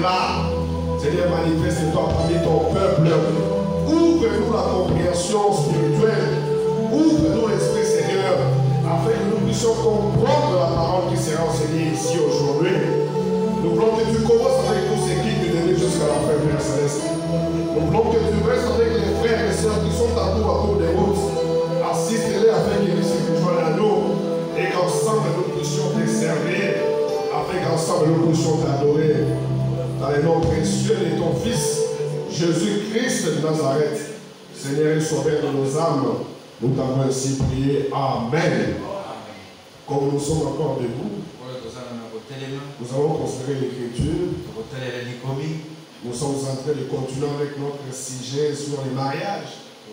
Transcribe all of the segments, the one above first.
là. Seigneur, manifeste-toi parmi ton peuple. Ouvre-nous la compréhension spirituelle. Ouvre-nous l'esprit, Seigneur, afin que nous puissions comprendre la parole qui sera enseignée ici aujourd'hui. Nous voulons que tu commences avec tous ces guides du début jusqu'à la fin, Père Céleste. Nous voulons que tu restes avec les frères et sœurs qui sont à tour des routes. Assiste-les afin qu'ils puissent rejoindre à nous et qu'ensemble nous puissions te servir, afin qu'ensemble nous puissions t'adorer. Dans le nom précieux de ton Fils, Jésus-Christ de Nazareth, Seigneur et Sauveur de nos âmes, nous t'avons ainsi prié. Amen. Comme nous sommes encore debout, nous allons considérer l'Écriture. Nous sommes en train de continuer avec notre sujet sur les mariages.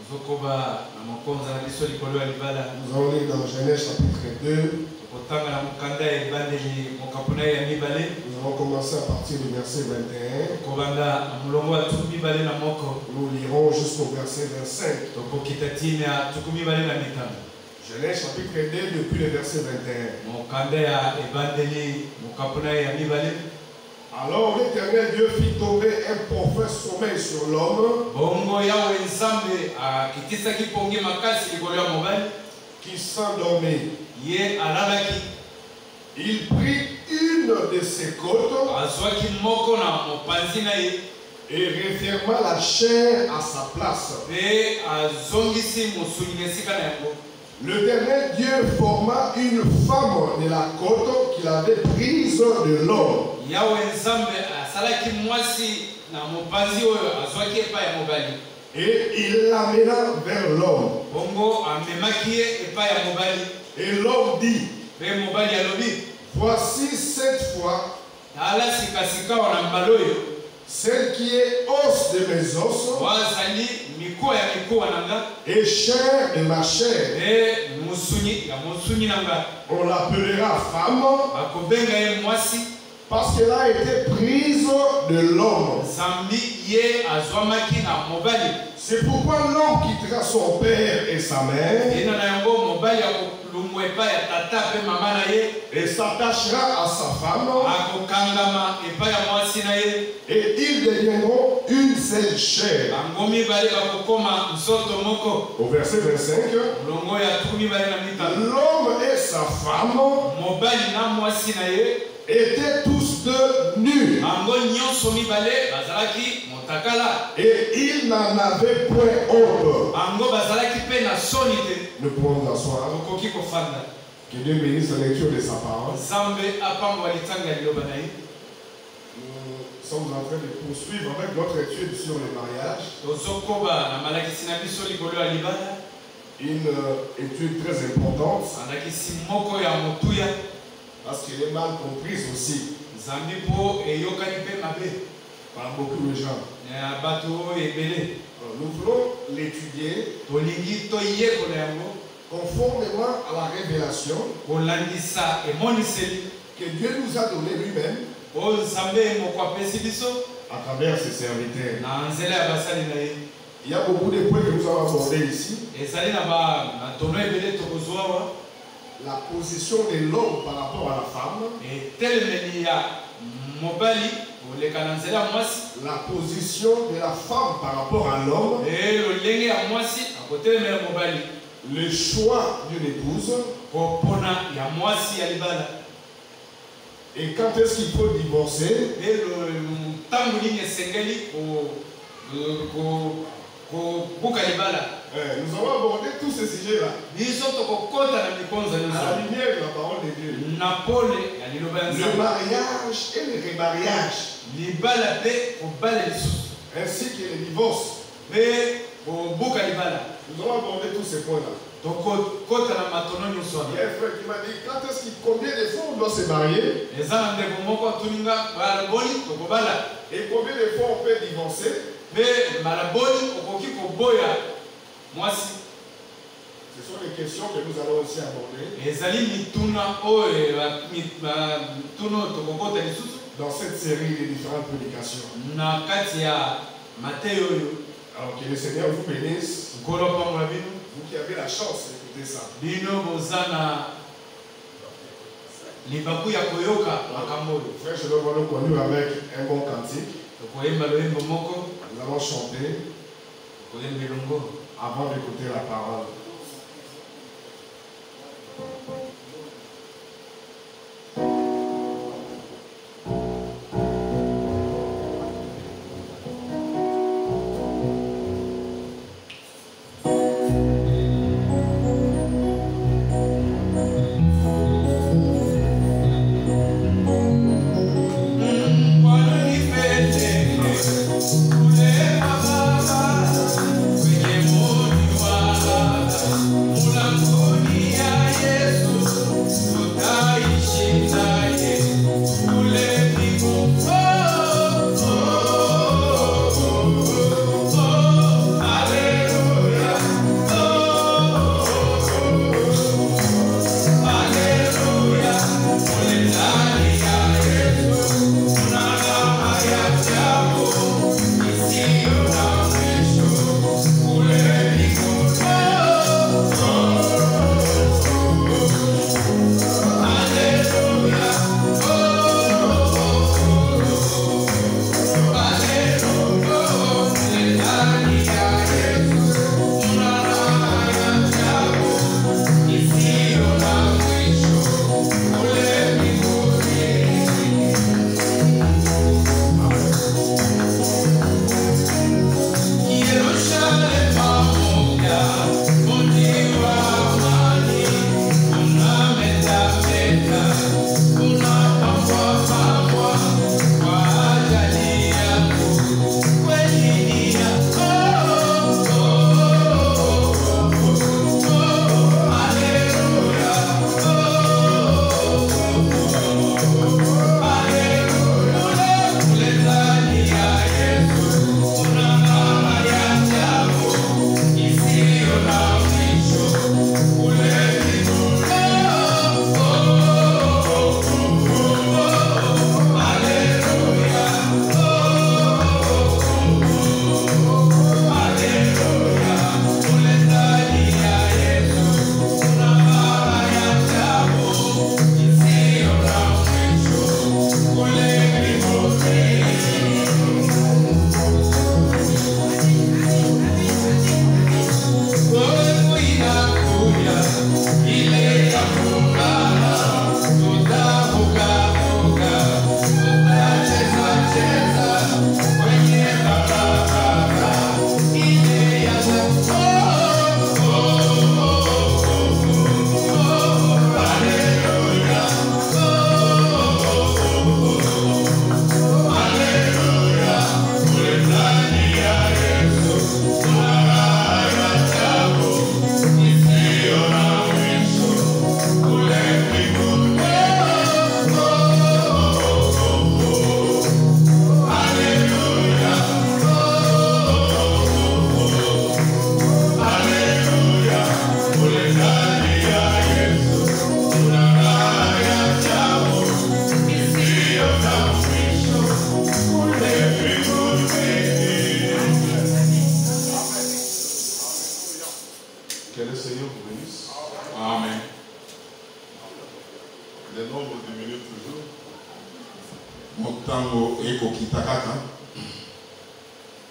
Nous allons lire dans Genèse chapitre 2. Nous allons commencer à partir du verset 21. Nous lirons jusqu'au verset 25. Genèse chapitre 2 depuis le verset 21. Alors l'Éternel Dieu fit tomber un profond sommeil sur l'homme qui s'endormit. Il prit une de ses côtes et referma la chair à sa place. L'Éternel Dieu forma une femme de la côte qu'il avait prise de l'homme. Et il l'amena vers l'homme. Et l'homme dit, voici cette fois celle qui est os de mes os et chair de ma chair. On l'appellera femme parce qu'elle a été prise de l'homme. C'est pourquoi l'homme quittera son père et sa mère et s'attachera à sa femme et ils deviendront une seule chair. Au verset 25, l'homme et sa femme étaient tous deux nus et ils n'en avaient point honte. Nous pouvons nous asseoir. Que Dieu bénisse la lecture de sa parole. Nous sommes en train de poursuivre avec notre étude sur le mariage. Une étude très importante parce qu'elle est mal comprise aussi par beaucoup de gens. Nous voulons l'étudier conformément à la révélation que Dieu nous a donné lui-même à travers ses serviteurs. Il y a beaucoup de points que nous allons aborder ici. La position de l'homme par rapport à la femme. La position de la femme par rapport à l'homme. Le choix d'une épouse. Et quand est-ce qu'il faut divorcer? Nous allons aborder tous ces sujets-là à la lumière de la parole de Dieu. Le mariage et le remariage, ainsi que le divorce. Nous allons aborder tous ces points-là. Il y a un frère qui m'a dit combien de fois on doit se marier et combien de fois on peut divorcer. Ce sont les questions que nous allons aussi aborder dans cette série de différentes prédications. Alors que le Seigneur vous bénisse, vous qui avez la chance d'écouter ça. Frère, je vais nous conduire avec un bon cantique. Nous allons chanter avant d'écouter la parole.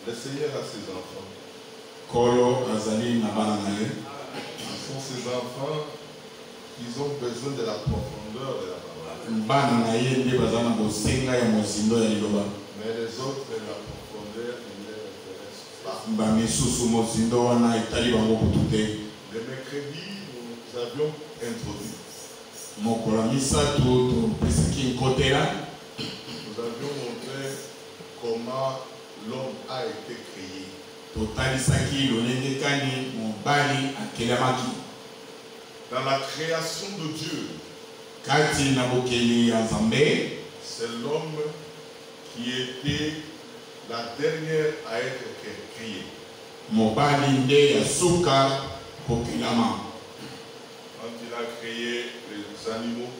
Le Seigneur a ses enfants. Ce sont ses enfants qui ont besoin de la profondeur de la parole. Mais les autres, la profondeur, ils ne les intéressent pas. Le mercredi, nous avions introduit. Nous avions montré comment l'homme a été créé. Dans la création de Dieu, c'est l'homme qui était la dernière à être créée. Quand il a créé les animaux,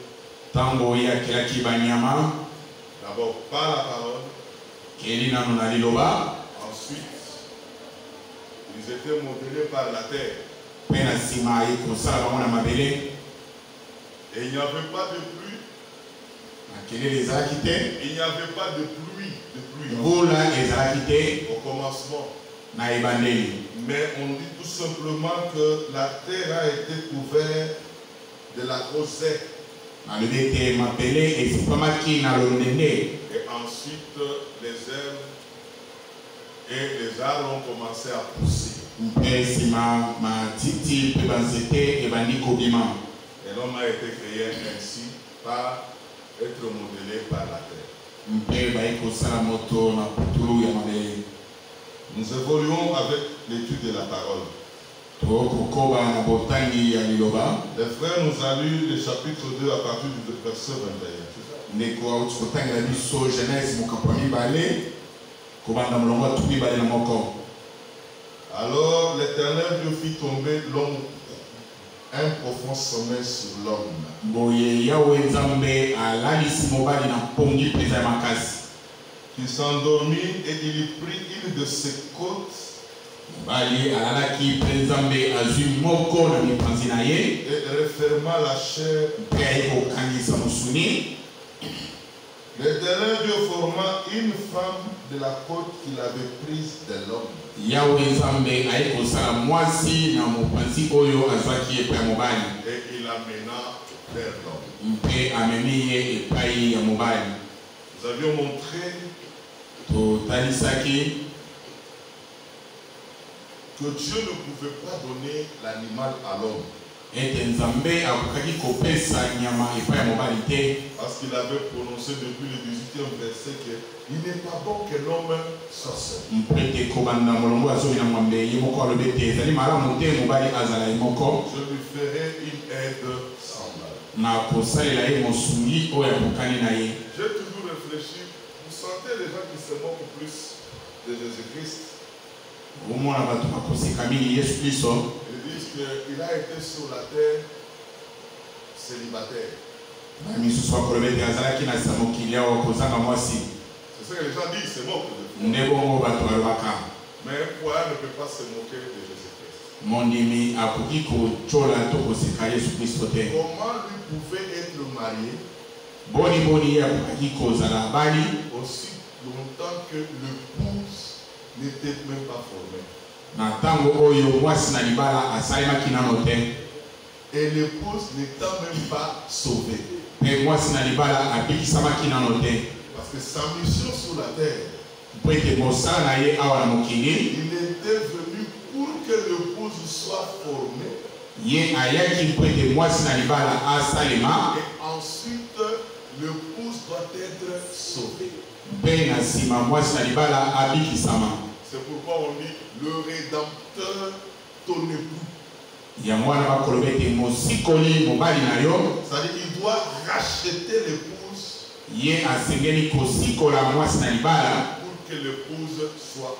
d'abord par la parole, ensuite ils étaient modelés par la terre. Et il n'y avait pas de pluie. Il n'y avait pas de pluie. Au commencement. Mais on dit tout simplement que la terre a été couverte de la rosée. Et ensuite, les herbes et les arbres ont commencé à pousser. Et l'homme a été créé ainsi, par être modelé par la terre. Nous évoluons avec l'étude de la parole. Les frères nous a lu le chapitre 2 à partir du verset 21. Alors l'Éternel Dieu fit tomber l'homme, un profond sommeil sur l'homme. Il s'endormit et il prit une de ses côtes et referma la chair. L'Éternel Dieu forma une femme de la côte qu'il avait prise de l'homme. Et il amena vers l'homme. Nous avions montré que Dieu ne pouvait pas donner l'animal à l'homme. Parce qu'il avait prononcé depuis le 18e verset qu'il n'est pas bon que l'homme soit seul. Je lui ferai une aide semblable. J'ai toujours réfléchi, vous sentez les gens qui se moquent plus de Jésus-Christ? Ils disent qu'il a été sur la terre célibataire. C'est ce que les gens disent, c'est moque de Dieu. Mais un poids ne peut pas se moquer de Jésus-Christ. Comment lui pouvait être marié aussi longtemps que l'épouse n'était même pas formée? Et l'épouse n'étant même pas sauvée. Parce que sa mission sur la terre, il était venu pour que l'épouse soit formée. Et ensuite, l'épouse doit être sauvée. C'est pourquoi on dit le Rédempteur, ton époux. C'est-à-dire qu'il doit racheter l'épouse pour que l'épouse soit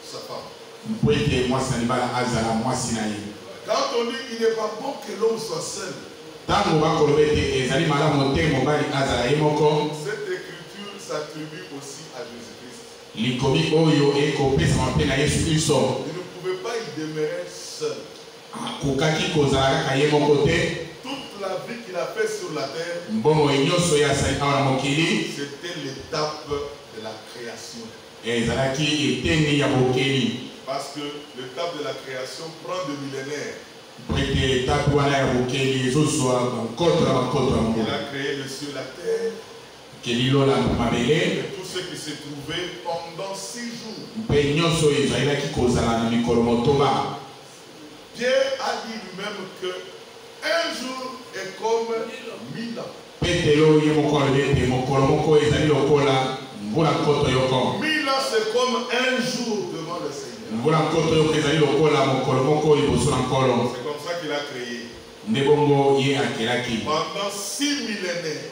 sa femme. Quand on dit qu'il n'est pas bon que l'homme soit seul, cette écriture s'attribue aussi à Jésus-Christ. Il ne pouvait pas y demeurer seul. Toute la vie qu'il a fait sur la terre, c'était l'étape de la création. Parce que l'étape de la création prend des millénaires. Il a créé le ciel et la terre. Et tout ce qui s'est trouvé pendant 6 jours. Pierre a dit lui-même que un jour est comme 1000 ans. 1000 ans, c'est comme un jour devant le Seigneur. C'est comme ça qu'il a créé. Pendant 6 millénaires.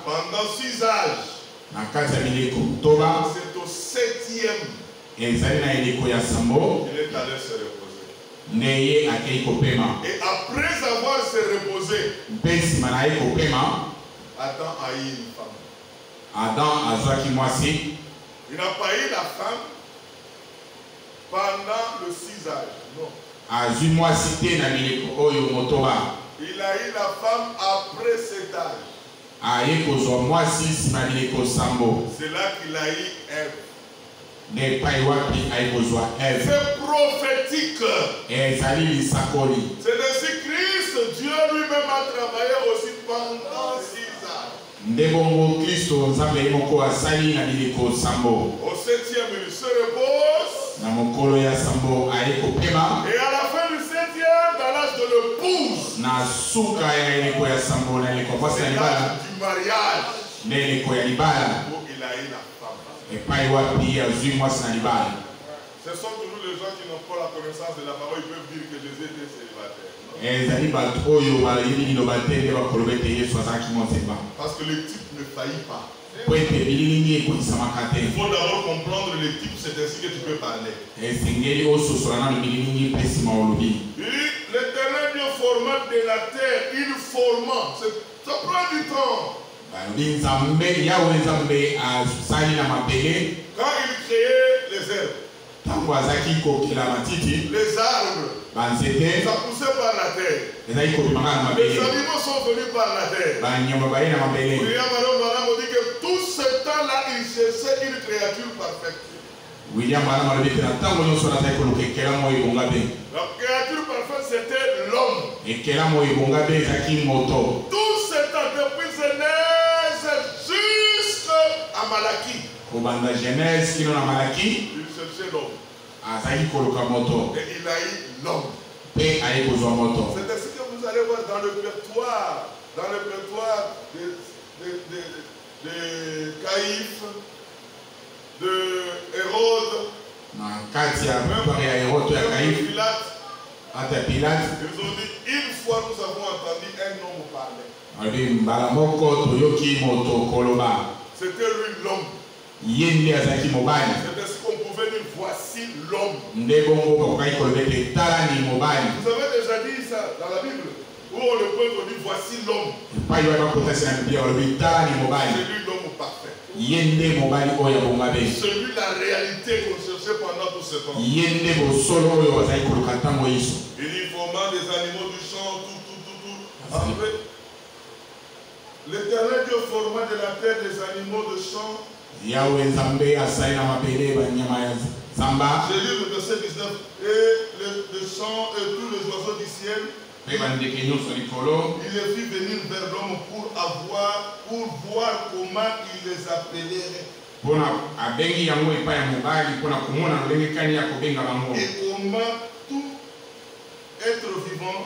Pendant 6 âges. C'est au 7e. Il est allé se reposer. Et après avoir se reposé, Adam a eu une femme. Il n'a pas eu la femme pendant le 6 âges. Non. Il a eu la femme après cet âge. C'est là qu'il a eu Ève. C'est prophétique. C'est ainsi Christ, Dieu lui-même a travaillé aussi pendant 6 ans. Au 7e, il se repose. Et à la fin du 7e, dans l'âge de l'épouse, c'est l'âge du mariage, où il a eu la femme. Ce sont toujours les gens qui n'ont pas la connaissance de la parole, ils peuvent dire que Jésus était célibataire. Parce que le type ne faillit pas. Il faut d'abord comprendre le type, c'est ainsi que tu peux parler. L'Éternel Dieu formant de la terre, il formant, ça prend du temps. Quand il créait les herbes, les arbres, ça poussait par la terre. Les animaux sont venus par la terre. William Branham dit que tout ce temps-là, il cherchait une créature parfaite. La créature parfaite, c'était l'homme. Tout ce temps, depuis Genèse jusqu'à Malachie, il cherchait l'homme. Et il a eu l'homme. C'est ainsi que vous allez voir dans le répertoire de Caïphe, de Hérode, Pilate. Ils ont dit, une fois nous avons entendu un homme parler. C'était lui l'homme. C'est ce qu'on pouvait dire, voici l'homme. Vous avez déjà dit ça dans la Bible, où on le peut dire, voici l'homme. C'est lui l'homme parfait. C'est lui la réalité qu'on cherchait pendant tout ce temps. Il dit, formant des animaux du champ, tout. L'Éternel Dieu forma de la terre des animaux de champ. J'ai lu le verset 19. Et le champ et tous les oiseaux du ciel, il les fit venir vers l'homme pour voir comment il les appellerait. Et comment tout être vivant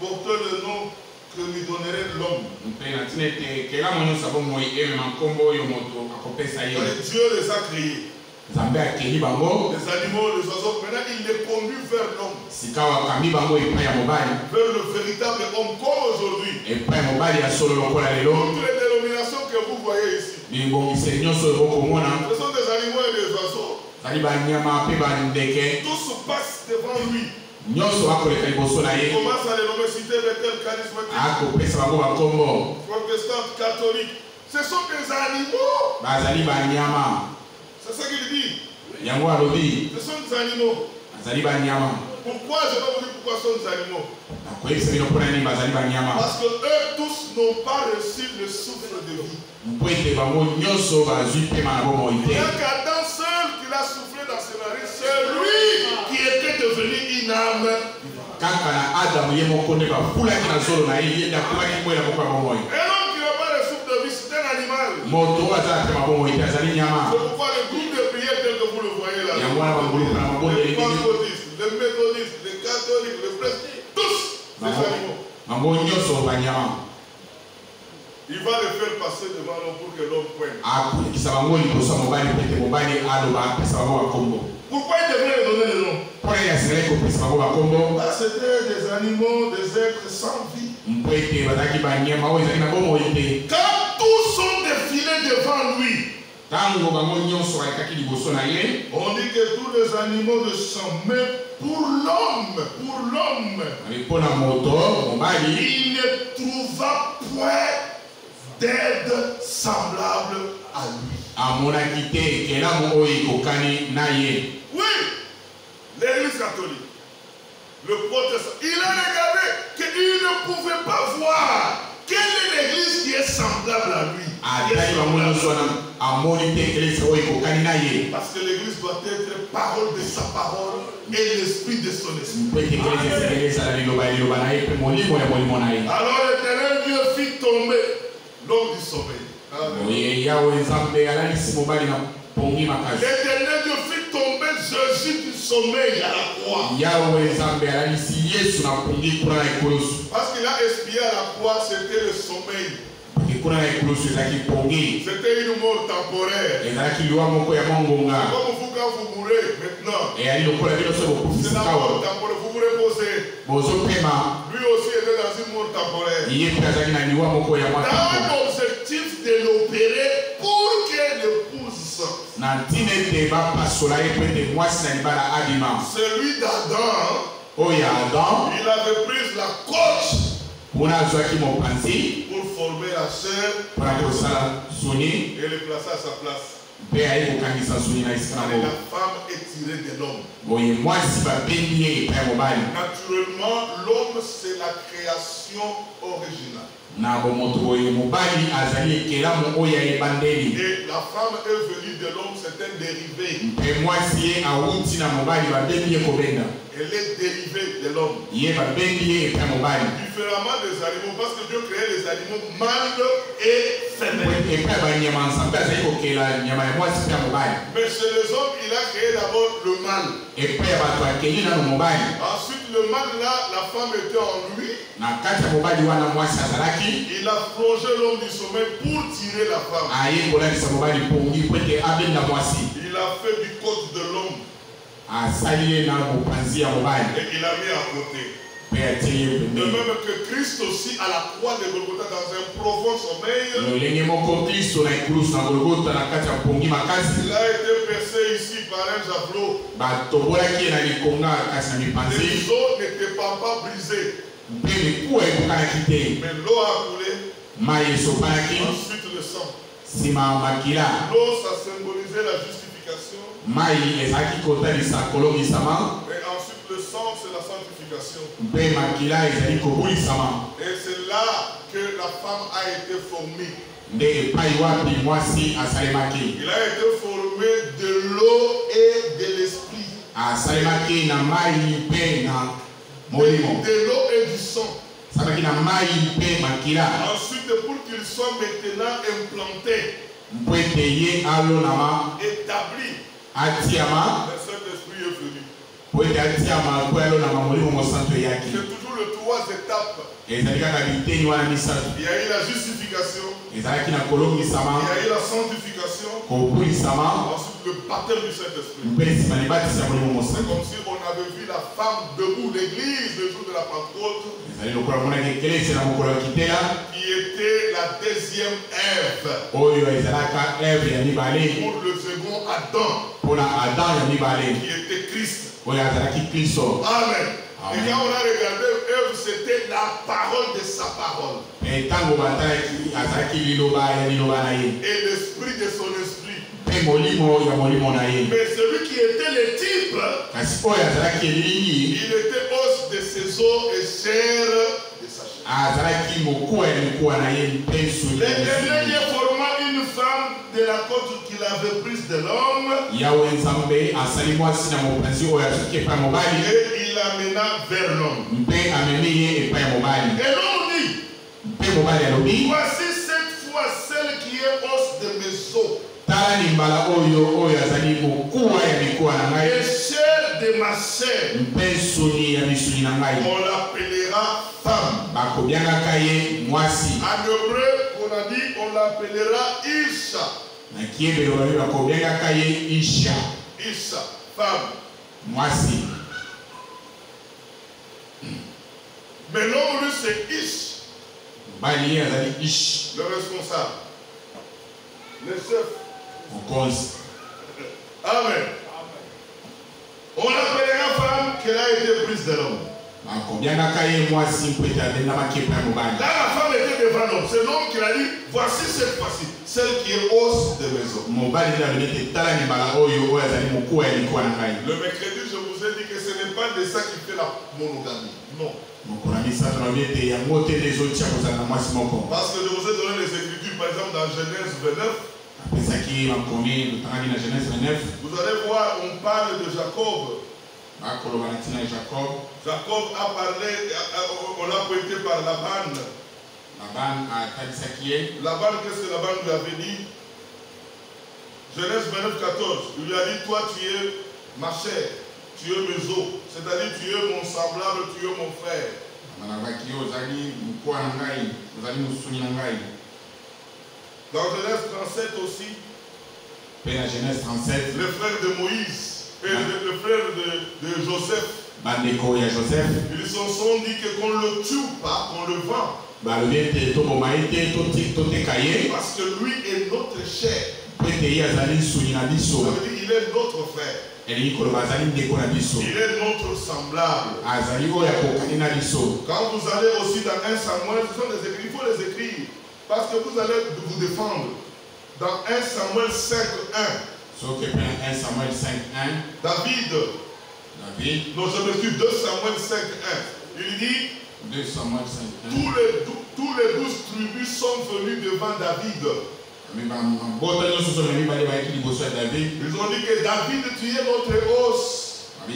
portait le nom que lui donnerait l'homme. Dieu les a créés. Les animaux, les oiseaux, maintenant il les conduit vers l'homme. Vers le véritable homme comme aujourd'hui. Toutes les dénominations que vous voyez ici, ce sont des animaux et des oiseaux. Tout se passe devant lui. Il commence à les nommer, cité, Bethel, charismatique, protestant, catholique. Ce sont des animaux. C'est ça qu'il dit. Ce sont des animaux. Pourquoi? Je vais vous dire pourquoi ce sont des animaux. Parce que eux tous n'ont pas reçu le souffle de vie. Il n'y a qu'Adam seul qui l'a soufflé dans ses narines. C'est lui qui était devenu une âme. Et l'homme qui n'a pas le souffle de vie, c'est un animal. C'est pourquoi le groupe de prière tel que vous le voyez là, les pentecôtistes, les méthodistes, les catholiques, les presbytères, tous ces animaux. Il va le faire passer devant l'homme pour que l'homme pointe. Pourquoi il devrait lui donner le nom? C'était des animaux, des êtres sans vie. Quand tous sont défilés devant lui, on dit que tous les animaux de champ, mais pour l'homme, il ne trouva point d'aide semblable à lui. Oui, l'église catholique, le protestant, il a regardé qu'il ne pouvait pas voir quelle est l'église qui est semblable à lui. Parce que l'église doit être parole de sa parole et l'esprit de son esprit. Alors l'Éternel Dieu fit tomber l'homme du sommeil. L'Éternel Dieu fit tomber Jésus du sommeil à la croix. Parce qu'il a expié à la croix, c'était le sommeil. C'était une mort temporaire. Comme vous, quand vous mourrez maintenant, c'est la mort temporaire. Vous vous reposez. Lui aussi était dans une mort temporaire. Dans l'objectif de l'opérer pour que l'épouse sorte. Celui d'Adam, il avait pris la coche pour former la chair et le placer à sa place. Et la femme est tirée de l'homme. Naturellement, l'homme c'est la création originale. Et la femme est venue de l'homme, c'est un dérivé. Elle est dérivée de l'homme. Différemment des animaux, parce que Dieu créait les animaux mâles et femelles. Mais chez les hommes, il a créé d'abord le mâle. Ensuite, le mâle là, la femme était en lui. Il a plongé l'homme du sommeil pour tirer la femme. Il a fait du côte de l'homme. Et il a mis à côté. De même que Christ aussi à la croix de Golgotha dans un profond sommeil. Il a été percé ici par un javelot. Les os n'étaient pas brisés. Mais l'eau a coulé. Ensuite le sang. L'eau, ça symbolisait la justification. Et ensuite le sang, c'est la sanctification. Et c'est là que la femme a été formée. Il a été formé de l'eau et de l'esprit. De l'eau et du sang. Ensuite, pour qu'il soit maintenant implanté, établi, le Saint-Esprit est venu. C'est toujours les trois étapes. Il y a eu la justification. Il y a eu la sanctification. Ensuite le baptême du Saint-Esprit. C'est comme si on avait vu la femme debout, l'église, le jour de la Pentecôte, qui était la deuxième Ève pour le second Adam, qui était Christ. Amen. Et quand on a regardé Ève, c'était la parole de sa parole. Et l'esprit de son esprit. Mais celui qui était le type, il était os de ses os et chair de sa chair. L'Éternel forma une femme de la côte qu'il avait prise de l'homme. Et il l'amena vers l'homme. Et l'homme dit, voici cette fois celle qui est os de mes os. Et chair de ma chair. On l'appellera femme. En hébreu, on a dit, on l'appellera Isha. Isha, femme. Mais l'homme, lui, c'est Ish. Le responsable. Le chef. Amen. On l'appellera femme qu'elle a été prise de l'homme. Là, la femme était devant l'homme. C'est l'homme qui l'a dit, voici cette fois-ci, celle qui est os de mes os. Le mercredi, je vous ai dit que ce n'est pas de ça qui fait la monogamie. Non. Parce que je vous ai donné les Écritures, par exemple dans Genèse 29. Vous allez voir, on parle de Jacob. Jacob a parlé, on l'a pointé par Laban. Laban, qu'est-ce que Laban lui avait dit? Genèse 29, 14. Il lui a dit, toi tu es ma chair, tu es mes os. C'est-à-dire tu es mon semblable, tu es mon frère. Dans Genèse 37 aussi, le frère de Moïse et le frère de Joseph, ils se sont dit qu'on ne le tue pas, qu'on le vend. Parce que lui est notre chair. Ça veut dire il est notre frère. Il est notre semblable. Quand vous allez aussi dans 1 Samuel, ce sont des écrits, il faut les écrire. Parce que vous allez vous défendre. Dans 1 Samuel 5.1. David. Non, je me suis 2 Samuel 5.1. Il dit, tous les 12 tribus sont venus devant David. Ils ont dit que David, tu es notre os. Tu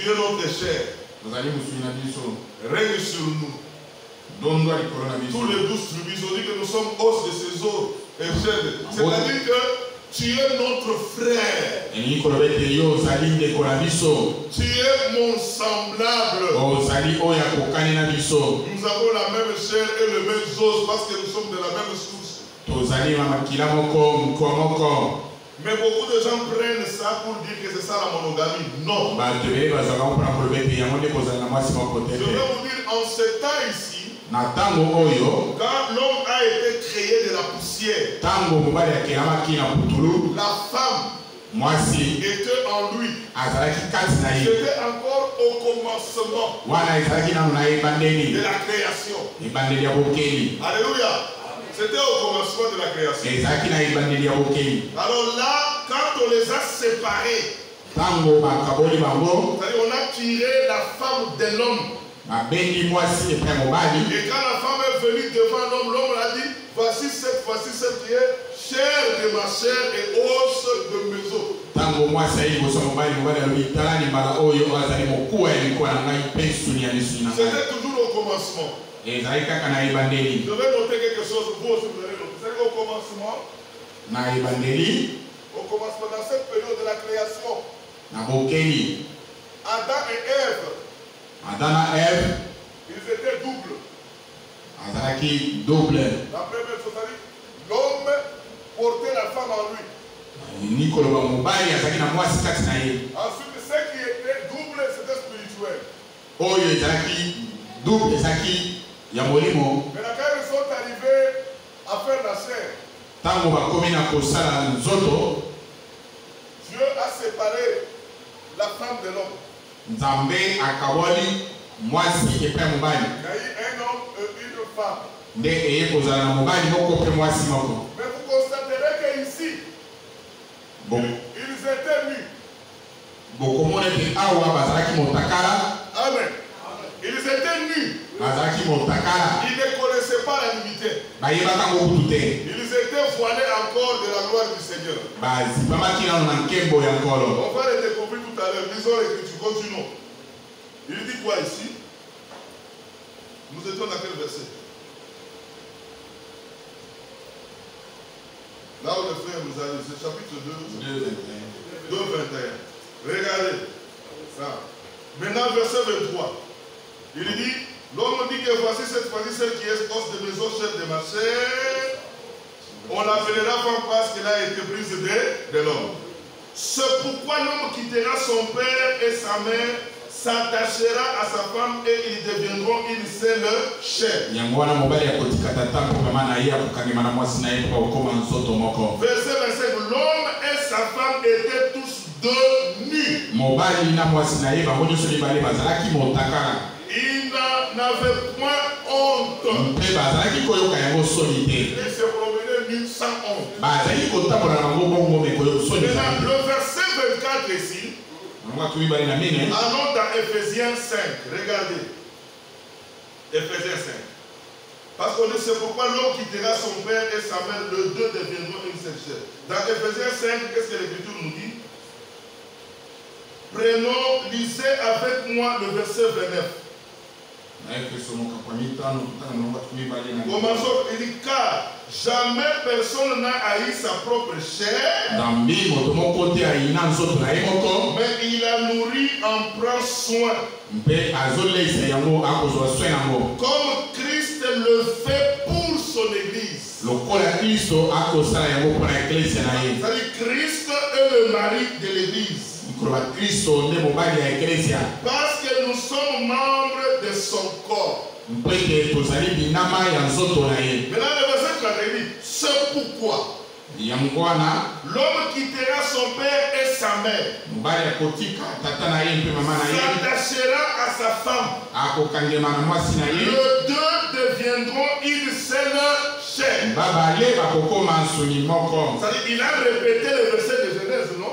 es notre chair. Règne sur nous. Tous les 12 tribus ont dit que nous sommes os de ces os. C'est-à-dire que tu es notre frère. Tu es mon semblable. Nous avons la même chair et le même os parce que nous sommes de la même source. Mais beaucoup de gens prennent ça pour dire que c'est ça la monogamie. Non. Je vais vous dire, en ce temps ici, quand l'homme a été créé de la poussière, la femme était en lui. C'était encore au commencement de la création. Alléluia. C'était au commencement de la création. Alors là, quand on les a séparés, c'est-à-dire on a tiré la femme de l'homme. Et quand la femme est venue devant l'homme, l'homme a dit, voici cette qui est chair de ma chair et os de mes os. C'était toujours au commencement. Je vais noter quelque chose, vous aussi vous allez noter. C'est au commencement, dans cette période de la création, Adam et Ève, ils étaient doubles. La première chose, l'homme portait la femme en lui. Ensuite, ce qui était double, c'était spirituel. Mais quand ils sont arrivés à faire la chair, Dieu a séparé la femme de l'homme. Il y a eu un homme et une femme. Mais vous constaterez qu'ici, ils étaient nus. Amen. Ils étaient nus. Ils ne connaissaient pas la nudité. Ils étaient voilés encore de la gloire du Seigneur. On va les découvrir tout à l'heure. Lisons l'écriture, continuons. Il dit quoi ici? Nous étions dans quel verset? Là où le frère nous a dit, c'est chapitre 2, 21. Regardez. Ça. Maintenant, verset 23. Il dit, l'homme dit que voici cette fois-ci celle qui est os de mes os, chair de ma chair. On l'appellera femme parce qu'elle a été prise de l'homme. C'est pourquoi l'homme quittera son père et sa mère, s'attachera à sa femme et ils deviendront une seule chair. Verset 25, l'homme et sa femme étaient tous deux nus. Il n'avait point honte. Il se promenait nu sans honte. Maintenant, le verset 24 ici, Allons dans Ephésiens 5. Regardez. Ephésiens 5. Parce qu'on ne sait pourquoi l'homme quittera son père et sa mère, les deux deviendront une seule chair. Dans Ephésiens 5, qu'est-ce que l'Écriture nous dit? Prenons, lisez avec moi le verset 29. Commençons, il dit, car jamais personne n'a haï sa propre chair, mais il a nourri, en prend soin. Comme Christ le fait pour son Église. C'est-à-dire Christ est le mari de l'Église. Parce que nous sommes membres de son corps. Maintenant le verset 31 dit, c'est pourquoi l'homme quittera son père et sa mère, s'attachera à sa femme, les deux deviendront une seule chair. C'est-à-dire, il a répété le verset de Genèse, non?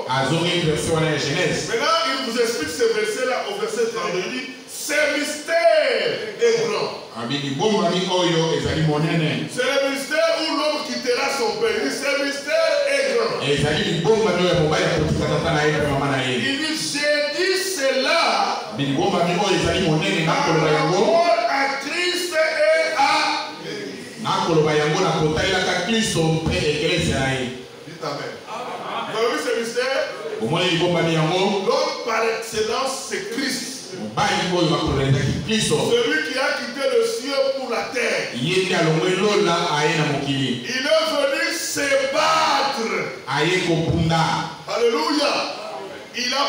Maintenant il vous explique ce verset là au verset 32. Il dit, ce mystère est grand. C'est le mystère où l'homme quittera son père. Il dit, ce mystère est grand. Il dit, j'ai dit cela par rapport à Christ et à l'Église. Dites amen. Vous avez vu ce mystère? L'homme par excellence, c'est Christ. Celui qui a quitté le ciel pour la terre. Il est venu se battre. Alléluia. Il a